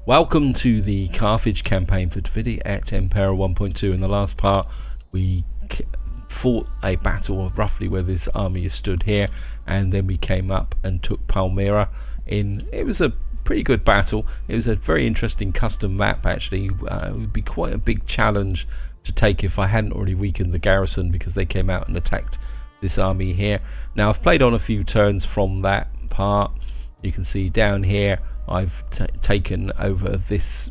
Welcome to the Carthage Campaign for Et Impera 1.2. In the last part, we fought a battle roughly where this army is stood here, and then we came up and took Palmyra. It was a pretty good battle. It was a very interesting custom map actually. It would be quite a big challenge to take if I hadn't already weakened the garrison, because they came out and attacked this army here. Now I've played on a few turns from that part. You can see down here I've taken over this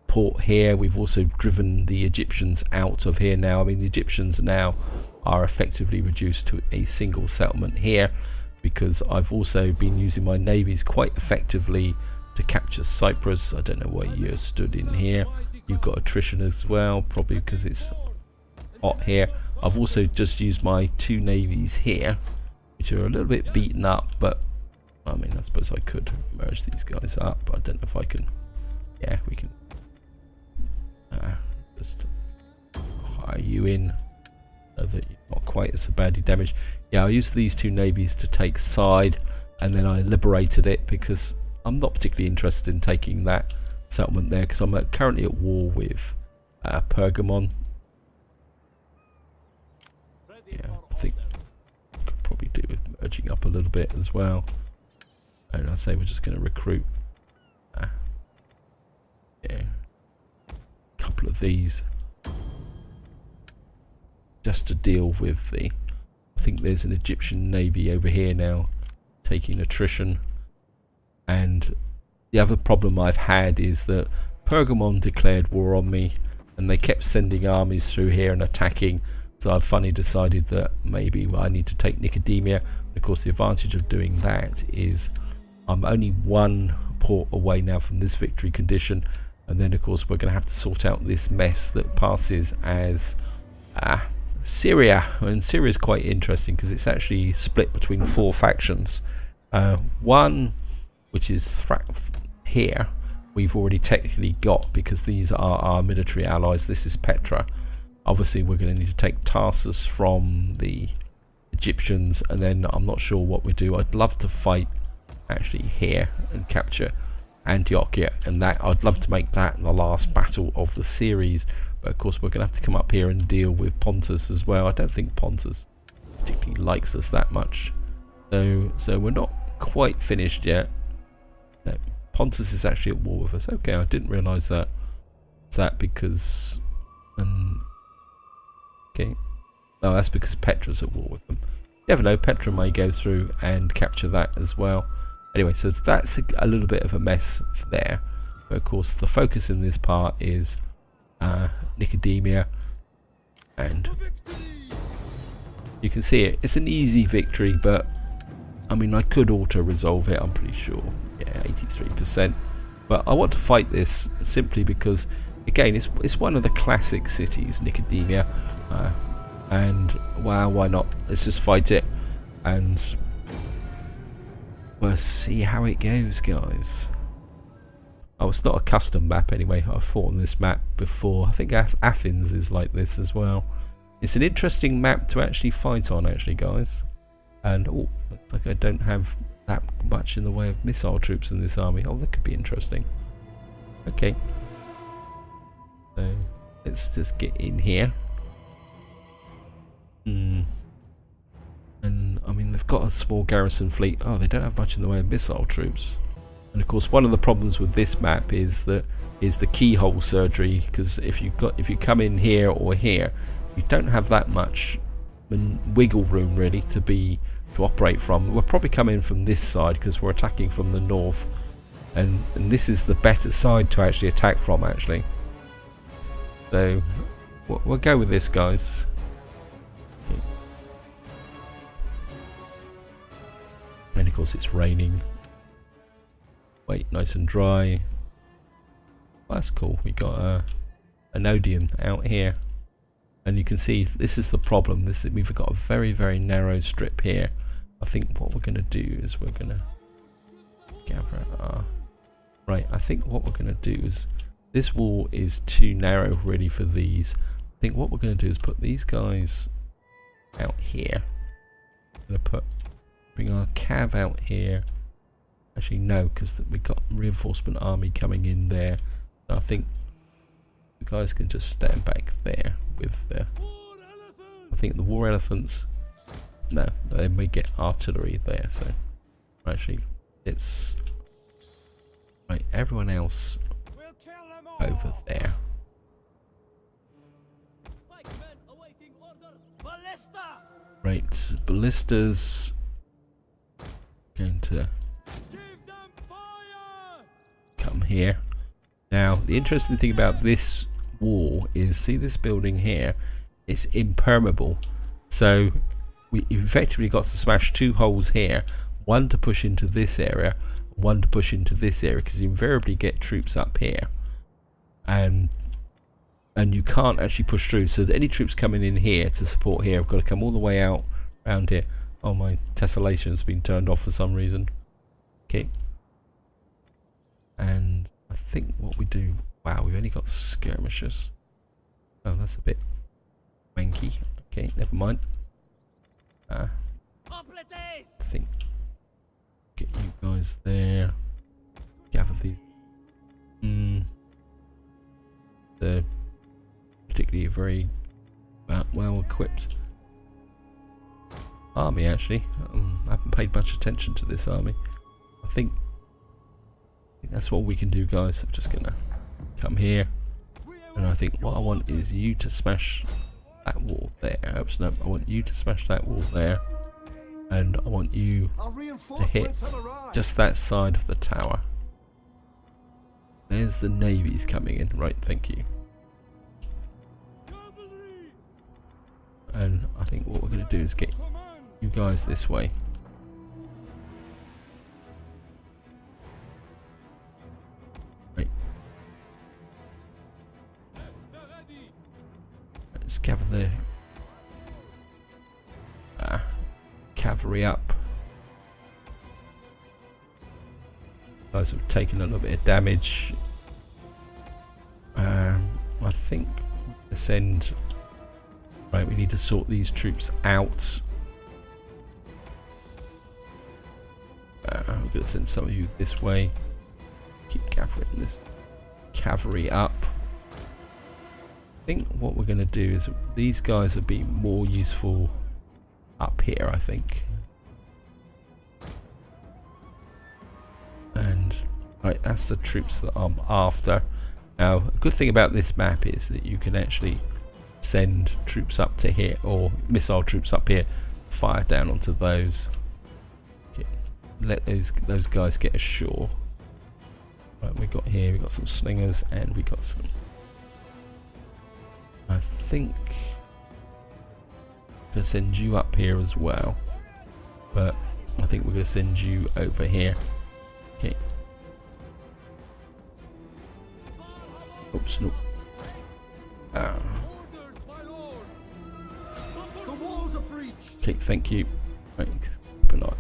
port here. We've also driven the Egyptians out of here now. I mean, the Egyptians now are effectively reduced to a single settlement here, because I've also been using my navies quite effectively to capture Cyprus. I don't know why you're stood in here. You've got attrition as well, probably because it's hot here. I've also just used my two navies here, which are a little bit beaten up, but I mean, I suppose I could merge these guys up. I don't know if I can. Yeah, we can just hire you in so that you're not quite as badly damaged. Yeah, I used these two navies to take side, and then I liberated it because I'm not particularly interested in taking that settlement there, because I'm currently at war with Pergamon. Yeah, I think I could probably do with merging up a little bit as well. And I say we're just going to recruit a couple of these just to deal with the. I think there's an Egyptian navy over here now taking attrition, and the other problem I've had is that Pergamon declared war on me, and they kept sending armies through here and attacking. So I've finally decided that maybe I need to take Nikomedia. Of course, the advantage of doing that is I'm only one port away now from this victory condition, and then of course we're going to have to sort out this mess that passes as Syria. And Syria is quite interesting because it's actually split between four factions. One, which is here, we've already technically got, because these are our military allies. This is Petra. Obviously we're going to need to take Tarsus from the Egyptians, and then I'm not sure what we do. I'd love to fight actually here and capture Antiochia, and that I'd love to make that the last battle of the series. But of course we're going to have to come up here and deal with Pontus as well. I don't think Pontus particularly likes us that much, so we're not quite finished yet. No, Pontus is actually at war with us. Okay, I didn't realise that. Is that because okay, no, that's because Petra's at war with them. You never know, Petra may go through and capture that as well. Anyway, so that's a little bit of a mess there. But of course, the focus in this part is Nikomedia, and you can see it. It's an easy victory, but I mean, I could auto-resolve it, I'm pretty sure. Yeah, 83%. But I want to fight this simply because, again, it's one of the classic cities, Nikomedia, and wow, why not? Let's just fight it, and we'll see how it goes, guys. Oh, it's not a custom map anyway. I've fought on this map before. I think Athens is like this as well. It's an interesting map to actually fight on, actually, guys. And oh, looks like I don't have that much in the way of missile troops in this army. Oh, that could be interesting. Okay, so let's just get in here. And I mean, they've got a small garrison fleet. Oh, they don't have much in the way of missile troops. And of course, one of the problems with this map is the keyhole surgery, because if you come in here or here, you don't have that much wiggle room really to operate from. We'll probably come in from this side because we're attacking from the north, and this is the better side to actually attack from, actually. So we'll go with this, guys. And of course it's raining. Wait, nice and dry. Well, that's cool. We got an Odeon out here, and you can see this is the problem. We've got a very, very narrow strip here. I think what we're going to do is we're going to gather right. I think what we're going to do is, this wall is too narrow really for these. I think what we're going to do is put these guys out here. I'm going to bring our cav out here, Actually, no, because we've got reinforcement army coming in there. So I think the guys can just stand back there with the... I think the war elephants... No, they may get artillery there, so... Actually, it's... Right, everyone else over there. Right, ballistas... Going to... come here. Now, the interesting thing about this wall is, see this building here? It's impermeable. So, we effectively got to smash 2 holes here. One to push into this area, one to push into this area, because you invariably get troops up here. And you can't actually push through. So any troops coming in here to support here have got to come all the way out around here. Oh, my tessellation has been turned off for some reason. Okay. And I think what we do... Wow, we've only got skirmishers. Oh, that's a bit wanky. Okay, never mind. I think... Get you guys there. Gather these. They're particularly very well equipped army, actually. I haven't paid much attention to this army. I think that's what we can do, guys. I'm just gonna come here, and I think what I want is you to smash that wall there. Oops, no, I want you to smash that wall there, and I want you to hit just that side of the tower. There's the navies coming in. Right, thank you. And I think what we're going to do is get you guys this way. Right. Let's gather the cavalry up. Guys have taken a little bit of damage. I think ascend. Right, we need to sort these troops out. I'm going to send some of you this way. Keep gathering this cavalry up. I think what we're going to do is these guys would be more useful up here, I think. And right, that's the troops that I'm after. Now, a good thing about this map is that you can actually send troops up to here, or missile troops up here, fire down onto those. Okay. Let those guys get ashore. Right, we got here, we got some slingers, and we got some. I think I'm gonna send you up here as well, but I think we're gonna send you over here. Okay. Oops, no. Okay, thank you. Right, open up.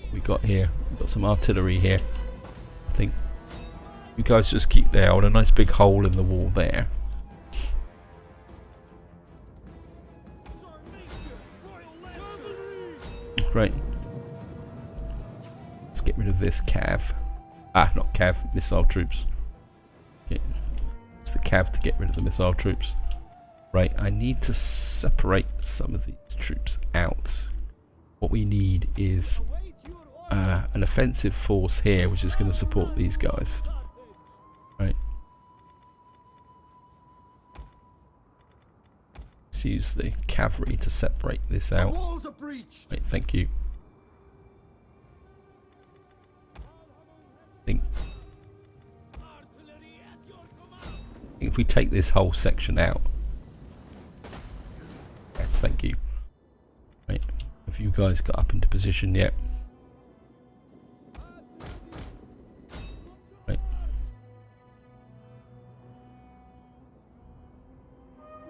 What we got here? We've got some artillery here. I think you guys just keep there. I want a nice big hole in the wall there. Right. Let's get rid of this cav. Not cav, missile troops. Okay. Use the cav to get rid of the missile troops. Right, I need to separate some of these troops out. What we need is an offensive force here, which is going to support these guys. Right. Let's use the cavalry to separate this out. Right, thank you. I think if we take this whole section out. Yes, thank you. Right, have you guys got up into position yet? Right.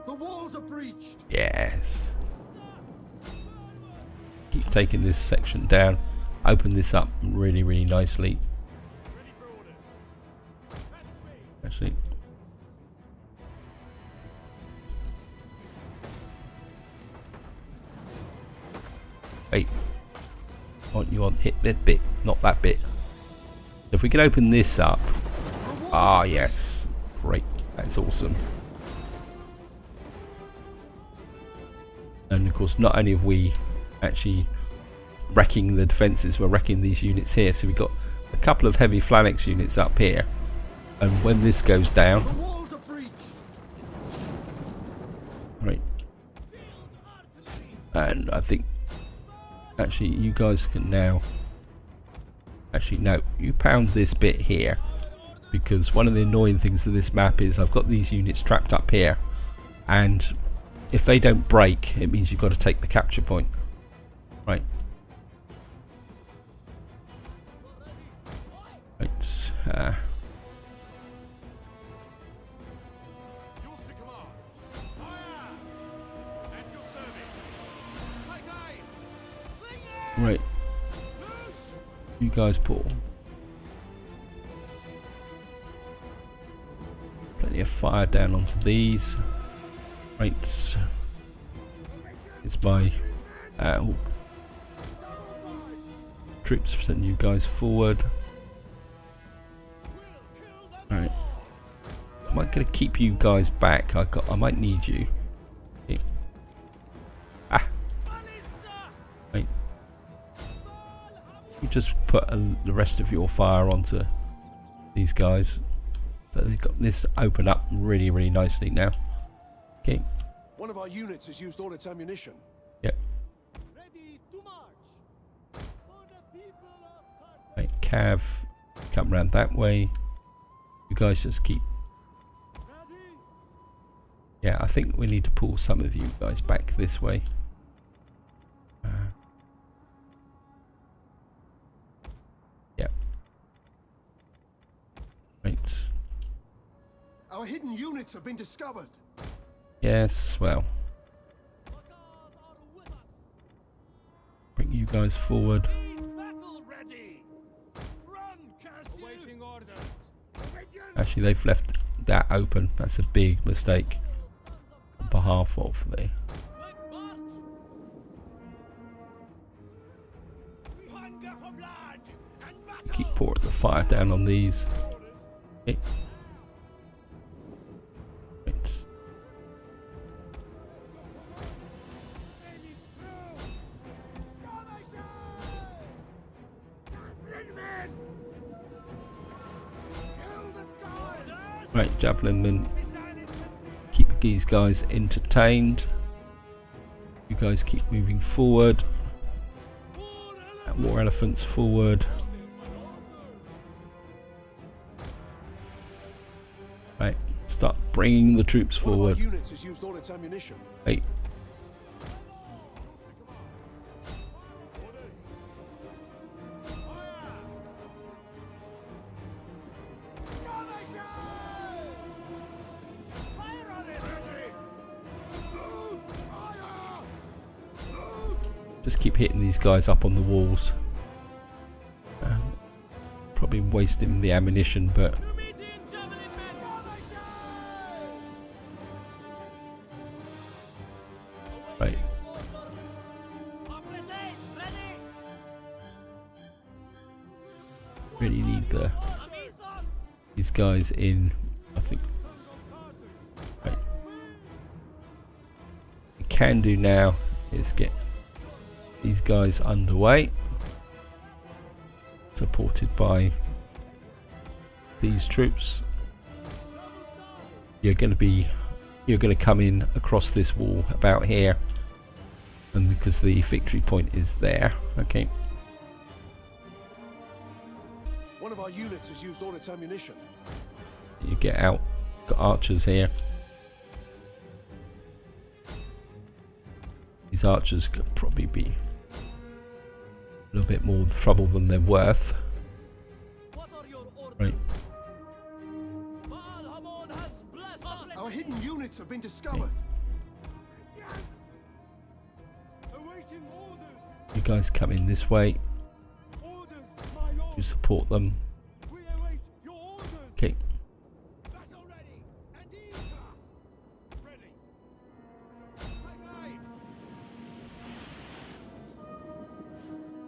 The walls are breached. Yes. Keep taking this section down. Open this up really, really nicely. Actually. Wait. You want hit that bit, not that bit. If we can open this up. Ah, yes. Great. That's awesome. And of course, not only have we actually wrecking the defences, we're wrecking these units here. So we've got a couple of heavy phalanx units up here. And when this goes down... Right. And I think... Actually, you guys can now... Actually, no. You pound this bit here. Because one of the annoying things of this map is I've got these units trapped up here. And if they don't break, it means you've got to take the capture point. Right. Right. Right. You guys pull. Plenty of fire down onto these. Right. It's my troops sending you guys forward. Alright. Am I gonna keep you guys back? I might need you. Okay. Ah. Right. You just put the rest of your fire onto these guys. So they've got this open up really, really nicely now. Okay. One of our units has used all its ammunition. Yep. Ready to march. For the people of Carthage. Right, Cav, come around that way. You guys just keep. Yeah, I think we need to pull some of you guys back this way. Yep. Right. Our hidden units have been discovered. Yes, well. Bring you guys forward. Actually, they've left that open. That's a big mistake on behalf of the... Keep pouring the fire down on these. Okay. Right. Right, javelin men. Keep these guys entertained. You guys keep moving forward. War elephants forward. Right, start bringing the troops forward. Units has used all its ammunition. Hey. Just keep hitting these guys up on the walls. Probably wasting the ammunition, but right. Really need these guys in. I think. Right. What we can do now is get these guys underway, supported by these troops. You're going to come in across this wall about here, and because the victory point is there. Okay. One of our units has used all its ammunition. You get out. Got archers here. These archers could probably be a little bit more trouble than they're worth. Right. Our hidden units have been discovered. You guys come in this way. You support them. Okay.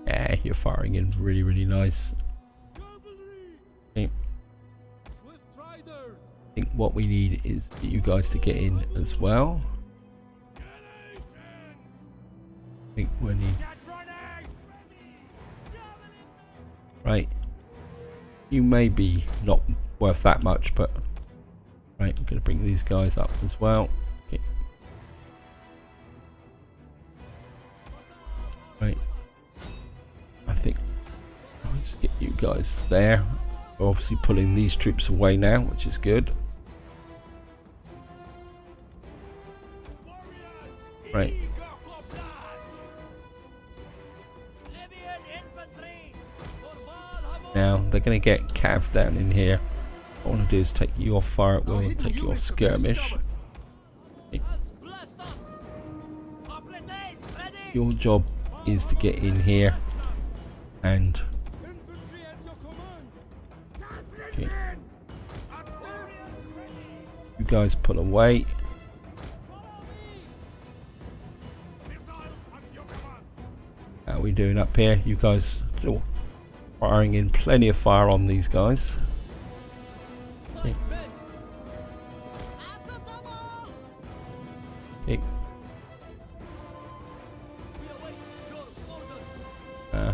Hey. you're firing in really, really nice. Cavalry! Okay. Swift riders! I think what we need is for you guys to get in as well. I think we need. Right. You may be not worth that much, but right, I'm going to bring these guys up as well. Okay. Right. I think I'll just get you guys there. We're obviously pulling these troops away now, which is good. Right. Now they're going to get cav down in here. What I want to do is take you off fire at will and take you off skirmish. Okay. Your job is to get in here and okay. You guys pull away. How are we doing up here? You guys still firing in plenty of fire on these guys. Okay. Okay. I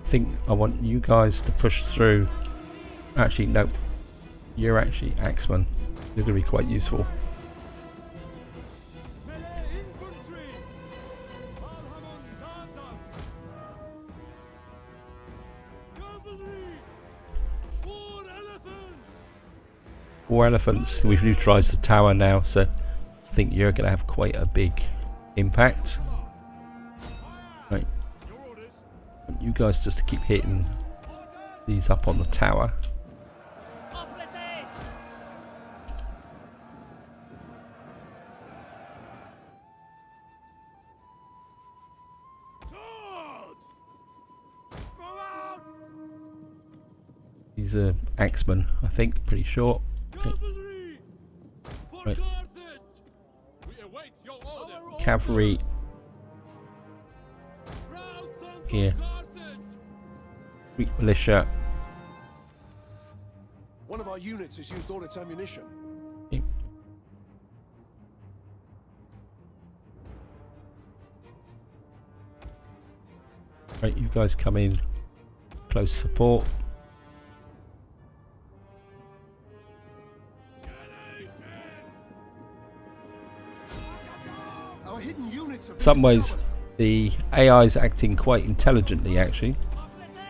think I want you guys to push through. Actually, no. You're actually axemen. You're going to be quite useful. Four elephants. We've neutralized the tower now, so I think you're going to have quite a big impact. Right. I want you guys just to keep hitting these up on the tower. These are axemen, I think, pretty short. Okay. Right. Cavalry here. Greek militia. One of our units has used all its ammunition. Okay. Right, you guys come in. Close support. In some ways the AI is acting quite intelligently actually,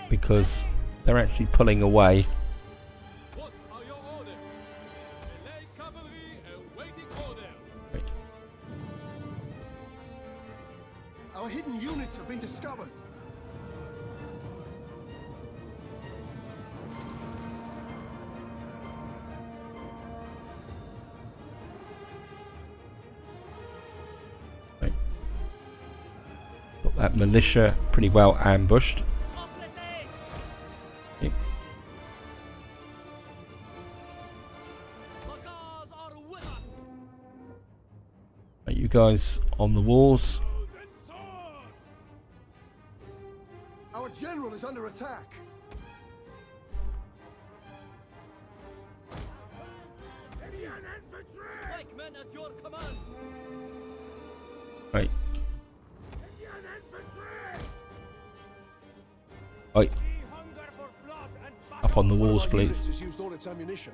because they're actually pulling away. What are your orders? Melee cavalry awaiting order. Right. Our hidden units have been discovered. Right. Got that militia pretty well ambushed. Okay. Right, you guys on the walls. Our general is under attack. Indian infantry! Like men at your command. Right. Indian infantry! Right. Hunger for blood and Up on the One of walls, our please. units has used all its ammunition.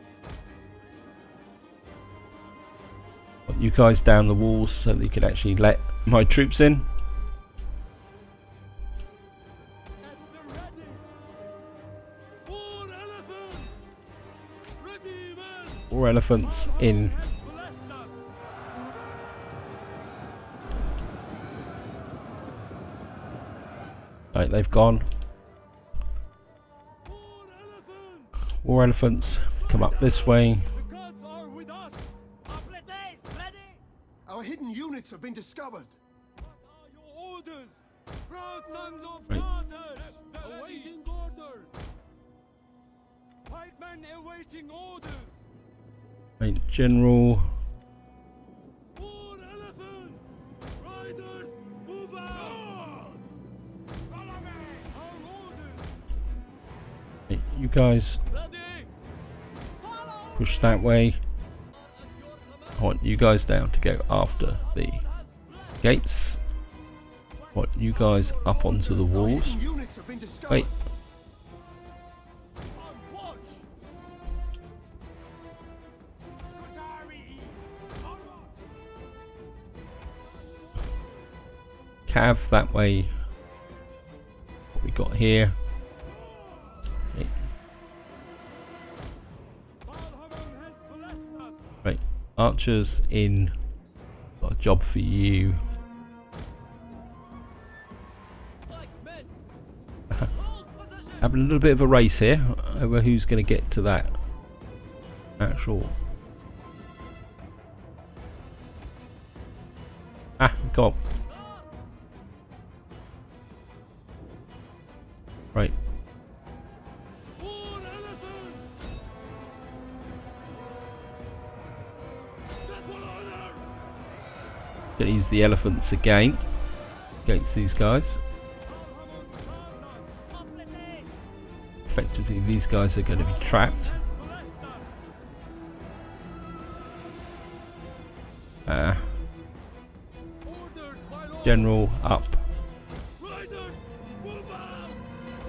Want you guys down the walls so that you can actually let my troops in. at the ready. 4 elephants. Ready men. 4 elephants in. Blessed us. Right, they've gone. 4 elephants. 4 elephants. Come up this way. The gods are with us. Ready. Our hidden units have been discovered. What are your orders? Proud sons of Right. Carthage, awaiting orders. Pikemen awaiting orders. Right, general. 4 elephants. you guys Ready. push that way. I want you guys down to go after the gates. I want you guys up onto the walls. Hidden units have been discovered. Wait, On watch. Cav that way. What we got here? Okay. Balhaman has blessed us. Right, archers in. Got a job for you. Like men. Hold position. Having a little bit of a race here over who's going to get to that actual. Go on. Right, War elephants. That will honor. gonna use the elephants again against these guys. Balhaman guards us. Effectively, these guys are going to be trapped. Has blessed us. Orders, my lord. General up. Riders, move out.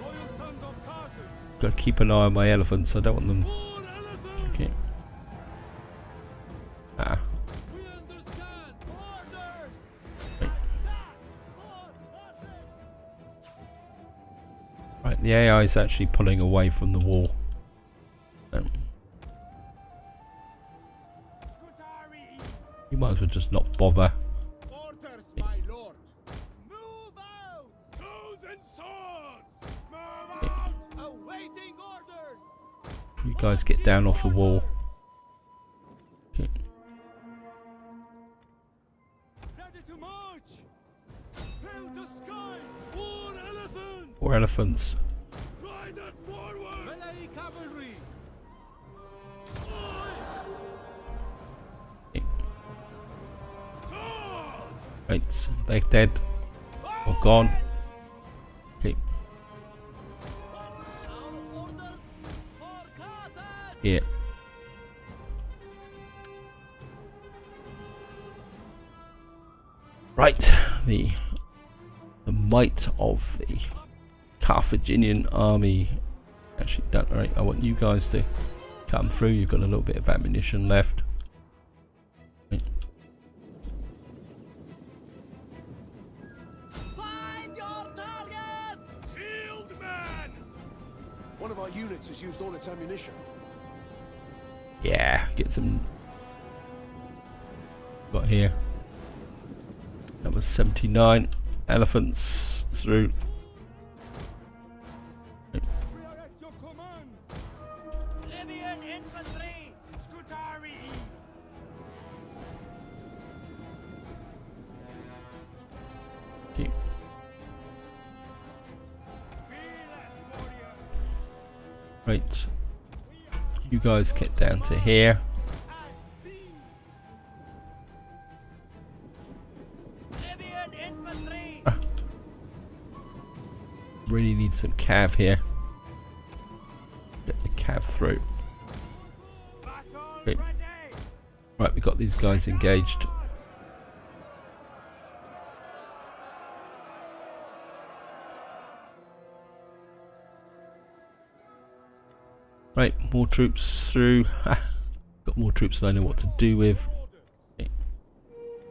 Loyal sons of Carthage. Got to keep an eye on my elephants. I don't want them. War elephants. Okay. We understand. Orders. Right. For passage. Right, the AI is actually pulling away from the wall. You might as well just not bother. Orders, my lord. Move out. Chosen swords. Move out. Awaiting orders. You guys get down off the wall. Okay. Ready to march. Fill the sky. War elephants. Or elephants. Riders forward. Melee cavalry. Okay. Swords. Right, they're dead or gone. Okay, Our orders for Carthage. here. Right, the might of the Carthaginian army. Actually, done. Right, I want you guys to come through. You've got a little bit of ammunition left. Right. Find your targets. Shield man. One of our units has used all its ammunition. Yeah, get some. Got here. That was 79 elephants through. We are at your command. Libyan infantry. Scutari. Okay. Fearless warrior. Right, you guys get down to here. At speed. Libyan infantry. Really need some cav here. Get the cav through. Battle Okay. ready. Right, we got these guys engaged. Right, more troops through. Got more troops than I know what to do with.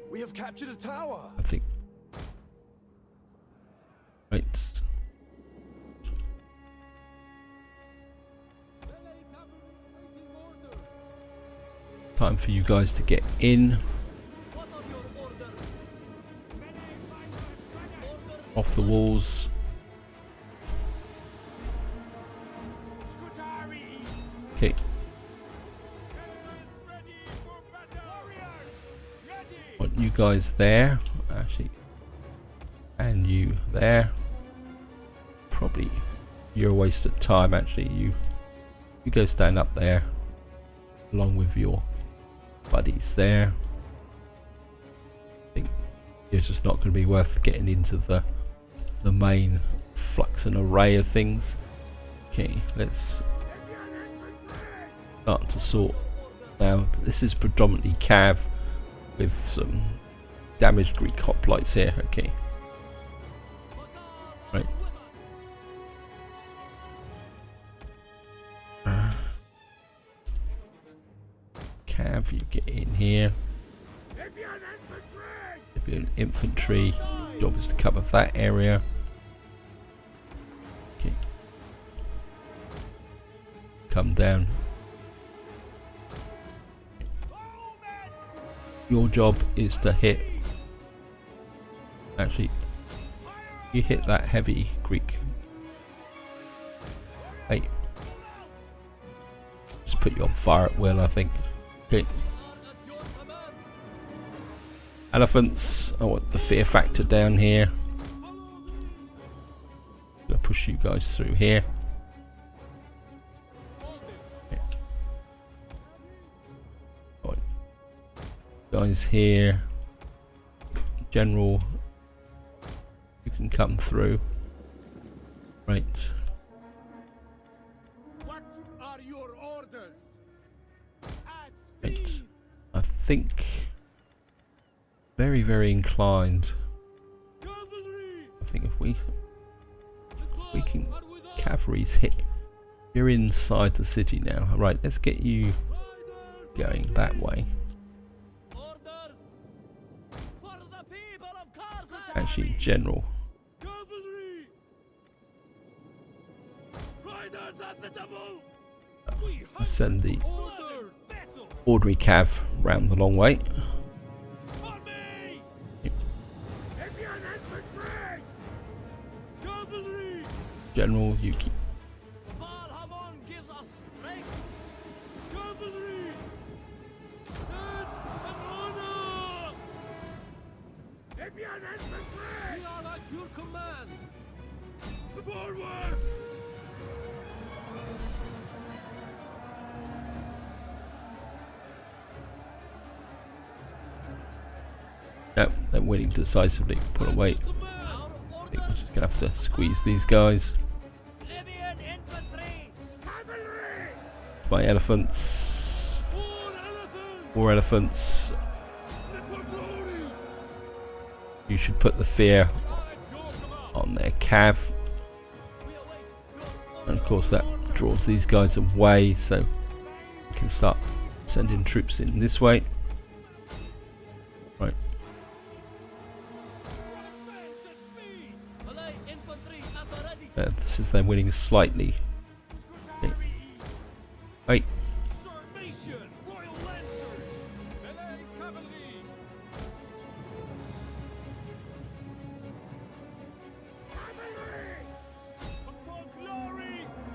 We have captured a tower. I think. Right. Melee cavalry awaiting orders. Time for you guys to get in. What are your orders? Melee fighters ready. Orders. Off the walls. Scutari. Okay. Elephants ready for battle. Warriors ready. Want you guys there. Actually. And you there. Probably you're a waste of time actually. You go stand up there. Along with your buddies there. I think it's just not going to be worth getting into the main flux and array of things. Okay, let's start to sort now. This is predominantly cav with some damaged Greek hoplites here. Okay, right. Cav, you get in here. Libyan infantry. Job is to cover that area. Okay. Come down. Your job is to hit. Actually, you hit that heavy Greek. Hey. Just put you on fire at will, I think. Okay. Elephants. I want the fear factor down here. Gonna push you guys through here. Okay. Right. Guys here. General, you can come through. Right. What are your orders? Right. I think very inclined. I think if we can cavalry's hit. You're inside the city now. Right, let's get you going that way. Actually, general. I send the ordinary cav round the long way. General, you keep. We are at your command. Forward! Yep, they're winning decisively. Put away. I think we're just gonna have to squeeze these guys. My elephants. 4 elephants. You should put the fear on their cav. And of course that draws these guys away, so we can start sending troops in this way. Right. This is them winning slightly. Okay. Right.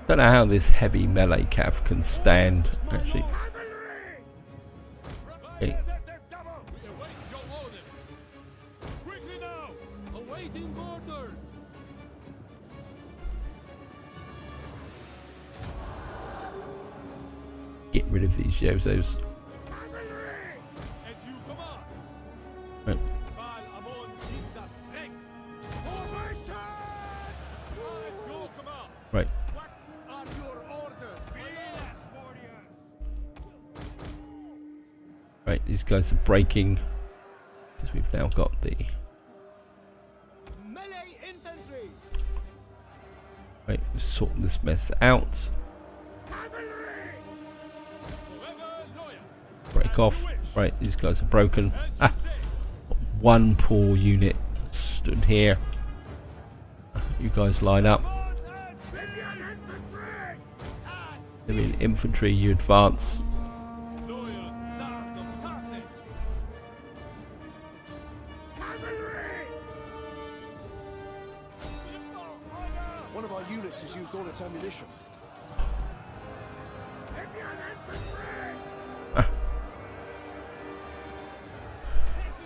Don't know how this heavy melee cav can stand, actually. Okay. Get rid of these Yozos. Right. Right. Right, these guys are breaking because we've now got the Melee infantry. right. Let's sort this mess out. Break off. Right, these guys are broken. Ah, one poor unit stood here. You guys line up. I mean, infantry, you advance. One of our units has used all its ammunition.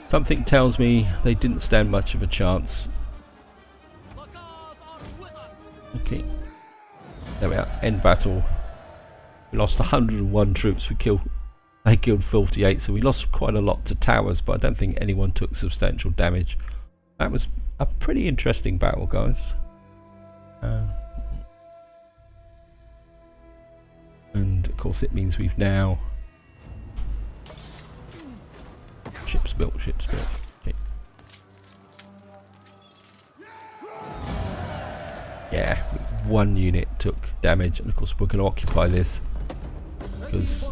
Something tells me they didn't stand much of a chance. Okay. There we are. End battle. We lost 101 troops. They killed 48, so we lost quite a lot to towers, but I don't think anyone took substantial damage. That was a pretty interesting battle, guys. course it means we've now... Ships built, ships built. Okay. Yeah, one unit took damage, and of course we're going to occupy this because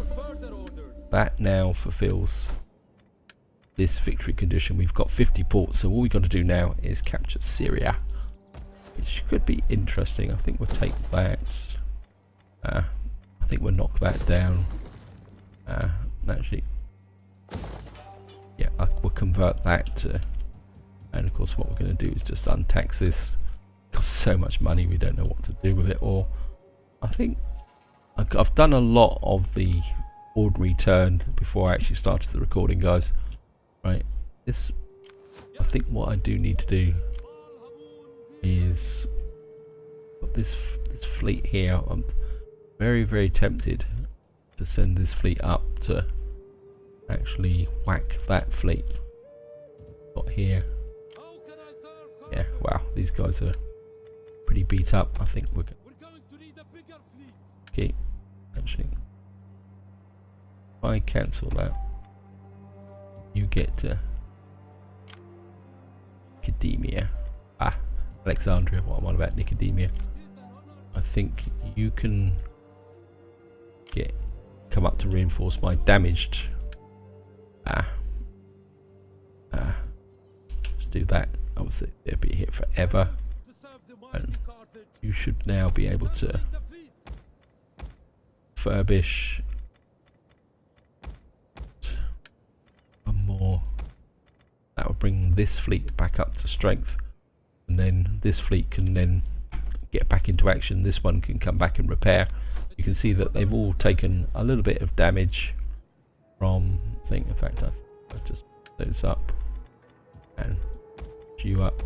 that now fulfills this victory condition. We've got 50 ports, so all we've got to do now is capture Syria, which could be interesting. I think we'll take that. I think we'll knock that down. Actually, yeah, we'll convert that to, and of course what we're going to do is just untax this. It costs so much money we don't know what to do with it. Or I think I've done a lot of the ordinary turn before I actually started the recording, guys. Right, this, I think what I do need to do is got this fleet here. I'm very tempted to send this fleet up to actually whack that fleet got here. Yeah, wow, these guys are pretty beat up. I think we're going to need a bigger fleet. Okay, actually, if I cancel that, you get to Nikomedia. Alexandria, what I'm on about Nikomedia. I think you can come up to reinforce my damaged. Let's do that. Obviously they'll be here forever, and you should now be able to furbish one more. That will bring this fleet back up to strength, and then this fleet can then get back into action. This one can come back and repair. You can see that they've all taken a little bit of damage from, I think, in fact, I'll just put those up and you up.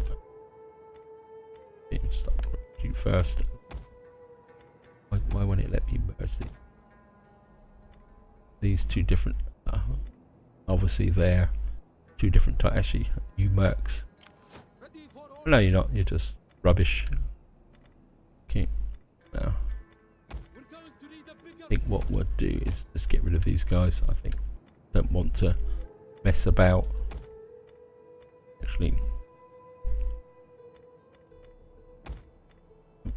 Yeah, just upgrade you first. Why won't it let me merge these two different? Obviously, they're two different types. Actually, you mercs. No, you're not. You're just rubbish. Okay. Now, I think what we'll do is just get rid of these guys. I think don't want to mess about. Actually,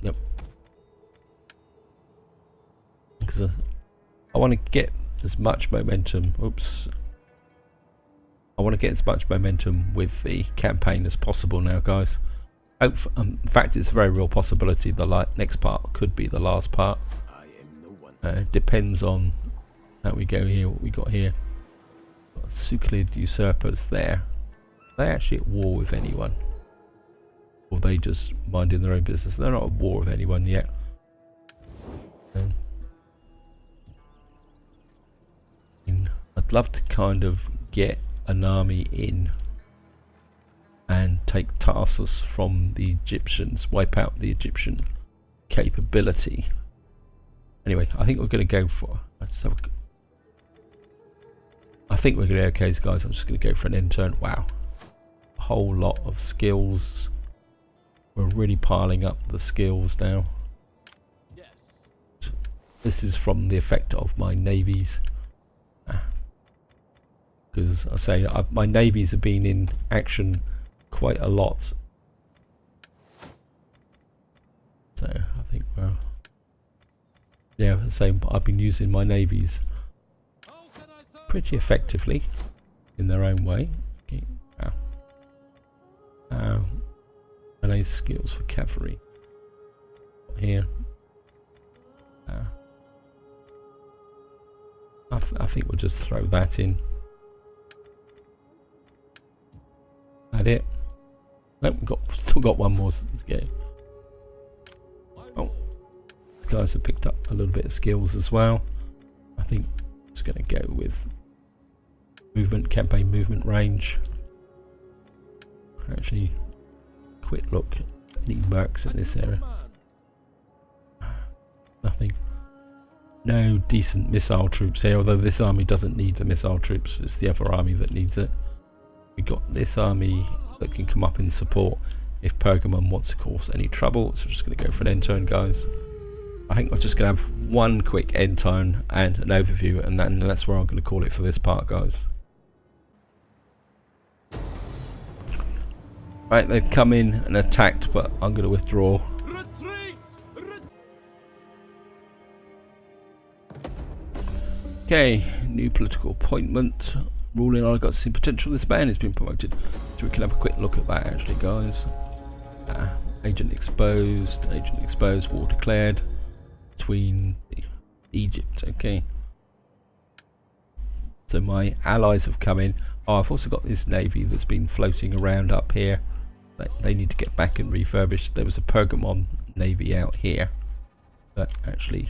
yep. Because I want to get as much momentum. Oops. I want to get as much momentum with the campaign as possible now, guys. In fact, it's a very real possibility the next part could be the last part. Depends on how we go here, what we got here. Suclid usurpers there. Are they actually at war with anyone? Or are they just minding their own business? They're not at war with anyone yet. I'd love to kind of get an army in and take Tarsus from the Egyptians, wipe out the Egyptian capability. Anyway, I think we're going to go for... I think we're going to be okay, guys. I'm just going to go for an end turn. Wow. A whole lot of skills. We're really piling up the skills now. Yes. This is from the effect of my navies. Because I say my navies have been in action quite a lot. So I think we're... Yeah, same. I've been using my navies pretty effectively in their own way. Okay. Melee skills for cavalry. Here. I think we'll just throw that in. That it? Nope, still got one more to go. Oh, these guys have picked up a little bit of skills as well. I think I'm just going to go with movement, campaign movement range. Actually, quick look. Need mercs in this area. Nothing. No decent missile troops here, although this army doesn't need the missile troops. It's the other army that needs it. We got this army that can come up in support if Pergamon wants to cause any trouble. So we're just going to go for an end turn, guys. I think I'm just going to have one quick end time and an overview, and that's where I'm going to call it for this part, guys. Right, they've come in and attacked, but I'm going to withdraw. Retreat! Okay, new political appointment. Ruling on, I've got to see potential. This man has been promoted. So we can have a quick look at that actually, guys. Agent exposed, war declared between Egypt. Okay. So my allies have come in. Oh, I've also got this navy that's been floating around up here. They need to get back and refurbish. There was a Pergamon navy out here. But actually,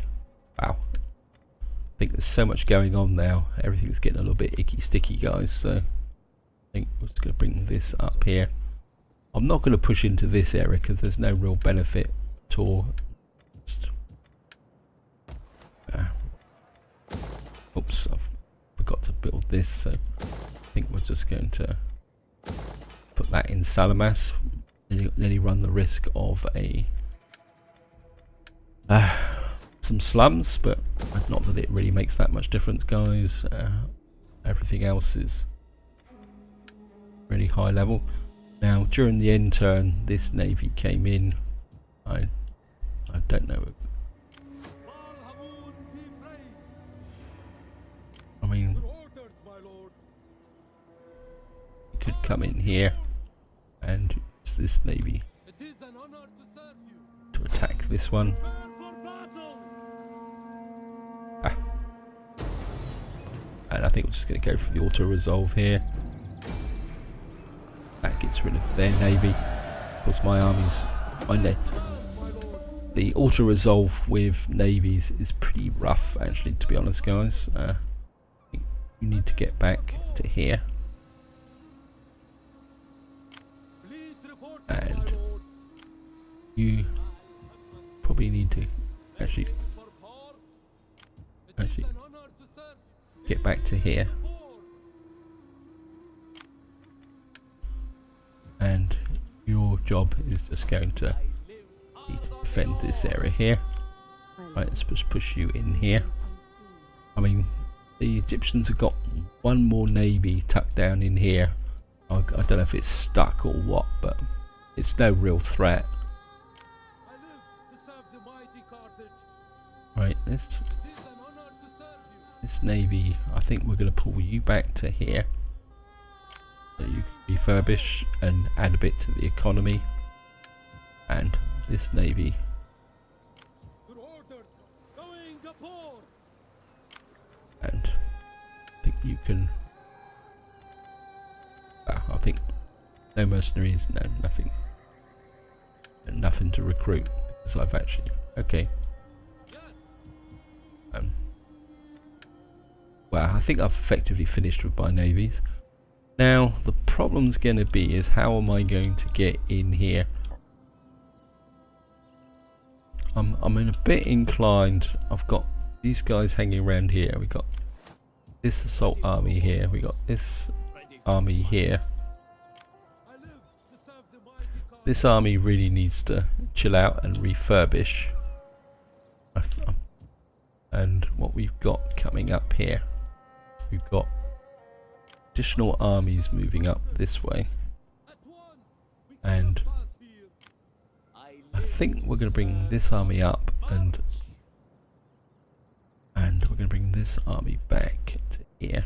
wow. I think there's so much going on now. Everything's getting a little bit icky sticky, guys. So I think we're just going to bring this up here. I'm not going to push into this area because there's no real benefit at all. Oops, I've forgot to build this. So I think we're just going to put that in Salamas. Nearly run the risk of some slums, but not that it really makes that much difference, guys. Everything else is really high level. Now during the end turn this navy came in. I don't know, I mean Your orders, my lord. it could come in here and use this navy It is an honor to serve you. to attack this one. Prepare for battle. And I think we're just going to go for the auto resolve here. That gets rid of their navy. Of course, my armies, the auto resolve with navies is pretty rough, actually, to be honest, guys. I think you need to get back to here, Fleet reporting, and my lord. you probably need to actually For port. It is Actually, an honor to serve you. get back to here. And your job is just going to need to defend this area here. Right, let's just push you in here. I mean, the Egyptians have got one more navy tucked down in here. I don't know if it's stuck or what, but it's no real threat. I live to serve the mighty Carthage. Right, It is an honor to serve you. this navy, I think we're going to pull you back to here. So you can refurbish and add a bit to the economy. And this navy, Your orders, going to port. and I think you can. I think no mercenaries, no nothing, and nothing to recruit because I've actually okay. Yes. Well, I think I've effectively finished with my navies. Now the problem's going to be is how am I going to get in here? I'm in a bit inclined. I've got these guys hanging around here. We got this assault army here. We got this army here. I live to serve the mighty Carthage. This army really needs to chill out and refurbish. And what we've got coming up here, we've got additional armies moving up this way, At once, we and pass here. I think we're going to bring this army up, and we're going to bring this army back to here.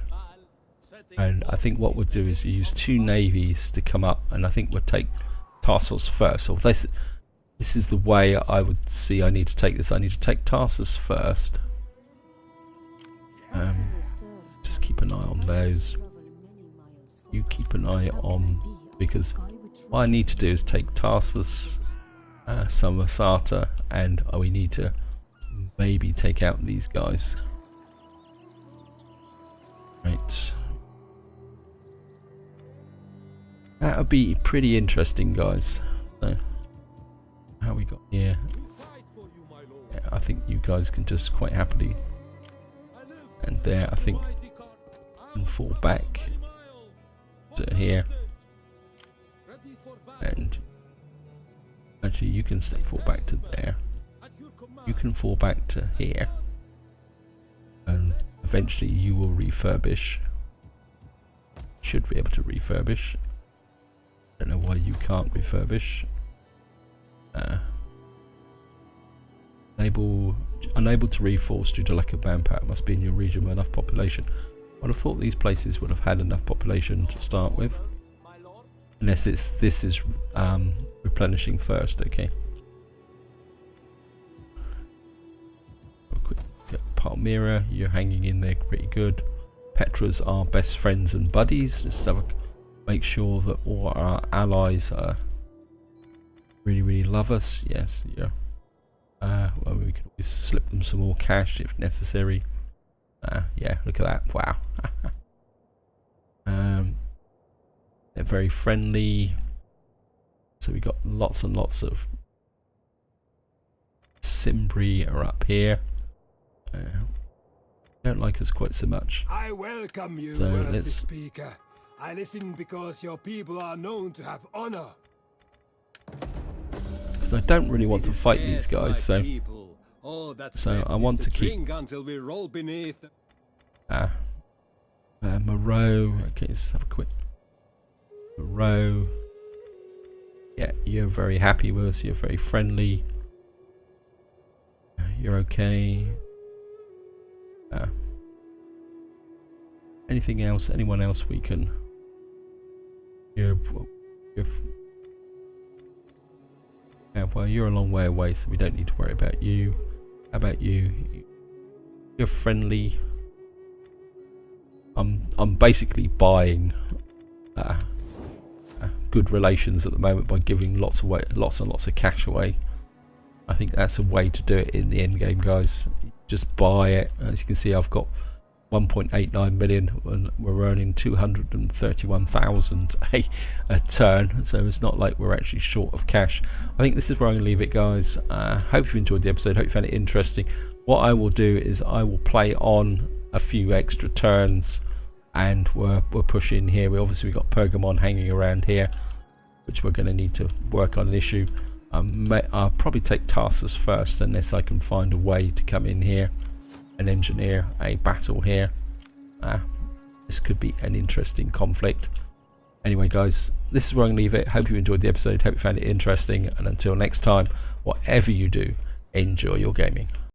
And I think what we'll do is use two navies to come up, and I think we'll take Tarsus first. So this is the way I would see I need to take this. I need to take Tarsus first. Just keep an eye on those. You keep an eye on, because what I need to do is take Tarsus, Samosata, and we need to maybe take out these guys. Right. That would be pretty interesting, guys. So, how we got here? We fight for you, my lord. Yeah, I think you guys can just quite happily, I live and there I think mighty Carthage. can fall back Miles. to here, Ready for battle. and actually you can fall back to there. At your command. you can fall back to here, and eventually you will refurbish. Should be able to refurbish. Don't know why you can't refurbish. Unable to reforce due to lack of manpower. Must be in your region with enough population. I'd have thought these places would have had enough population to start with, unless this is replenishing first. Okay. Palmyra, you're hanging in there pretty good. Petra's our best friends and buddies. Just make sure that all our allies really love us. Yes, yeah. Well, we can always slip them some more cash if necessary. Yeah, look at that. Wow. They're very friendly. So we got lots and lots of Cimbri are up here. Don't like us quite so much. I welcome you, So worthy let's- speaker. I listen because your people are known to have honor. Because I don't really want to fight these guys, so So I want to keep until we roll beneath. Moreau. Okay, let's have a quick Moreau. Yeah, you're very happy with us. You're very friendly. You're okay. Anything else? Anyone else we can? Yeah, well, you're a long way away, so we don't need to worry about you. How about you? You're friendly. I'm basically buying good relations at the moment by giving lots and lots of cash away. I think that's a way to do it in the end game, guys. Just buy it. As you can see, I've got 1.89 million and we're earning 231,000 a turn, so it's not like we're actually short of cash. I think this is where I'm going to leave it, guys. Hope you've enjoyed the episode. Hope you found it interesting. What I will do is I will play on a few extra turns, and we're pushing here. We've got Pergamon hanging around here, which we're going to need to work on an issue. I'll probably take Tarsus first, unless I can find a way to come in here and engineer a battle here. This could be an interesting conflict. Anyway, guys, this is where I'm going to leave it. Hope you enjoyed the episode. Hope you found it interesting. And until next time, whatever you do, enjoy your gaming.